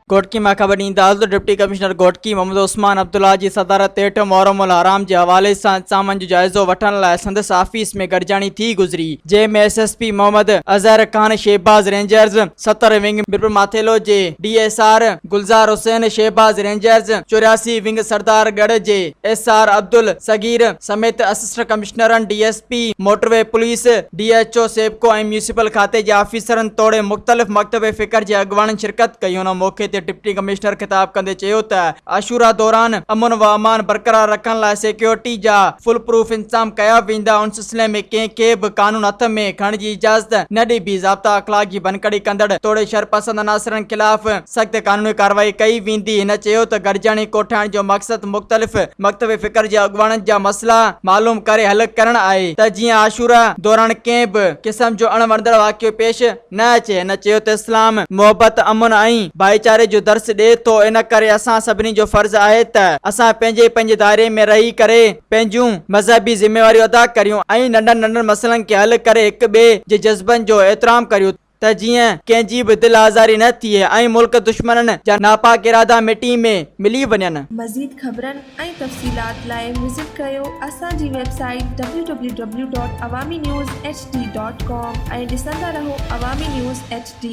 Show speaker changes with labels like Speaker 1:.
Speaker 1: घोटकी में ख़बर ॾींदा डिप्टी कमिश्नर घोटकी मोहम्मद उस्मान अब्दुल्ला जी सदारत हेठ मुहर्रम उल हराम के हवाले से इंतजामनि जो जाइज़ो वठण लाइ संदसि ऑफिस में गॾिजाणी थी गुज़री, जंहिंमें SSP Mohammad Azhar Khan Shahbaz Rangers 70 wing Birpur Mathelo जे DSR Gulzar Hussain Shahbaz Rangers 84 wing Sardargarh जे SR अब्दुल सगीर समेत असिस्टेंट कमिश्नरन DSP मोटरवे पुलिस DHO सेबको ऐं म्यूनिसिपल खाते जे ऑफिसरन तोड़े मुख़्तलिफ़ मकतब फ़िक्र जे अॻवाननि शिरकत कई। उन मौके ते डिप्टी कमिश्नर खिताब कंदे चयो त आशूरा दौरान अमन व अमान बरकरार रखण लाइ सिक्योरिटी जा फुल प्रूफ इंतजाम कया वेंदा। उन सिलसिले में कंहिंखे बि कानून हथ में खणण जी इजाज़त न ॾिबी। ज़ाब्ता अखलाक जी बनकड़ी कंदड़ तोड़े शरपसंद अनासरनि खिलाफ़ सख़्त कानूनी कार्रवाई कई वेंदी। हिन चयो त गॾिजाणी कोठाइण जो मक़सद मुख़्तलिफ़ मकतब फ़िक्र जे अॻवाननि जा मसला मालूम करे हल करण आहे त जीअं आशूरा दौरान कंहिं बि क़िस्म जो अणवणंदड़ वाक़ियो पेश न अचे। हिन चयो त इस्लाम मोहब्बत अमन ऐं भाईचारे जो दर्स ॾे थो, इन करे असां सभिनी जो फर्ज़ आहे त असां पंहिंजे दायरे में रही करे पंहिंजूं मज़हबी ज़िम्मेवारियूं अदा करियूं ऐं नंढनि मसइलनि खे हल करे हिक ॿिए जे जज़्बनि जो एतिराम करियूं त जीअं कंहिंजी बि दिल आज़ारी न थिए ऐं मुल्क दुश्मननि जा नापाक इरादा मिटी में मिली वञनि।
Speaker 2: मज़ीद ख़बरनि ऐं तफ़सीलात लाइ विज़िट कयो असांजी वेबसाइट www.awamiNewsHD.com ऐं ॾिसंदा रहो अवामी न्यूज़ HD।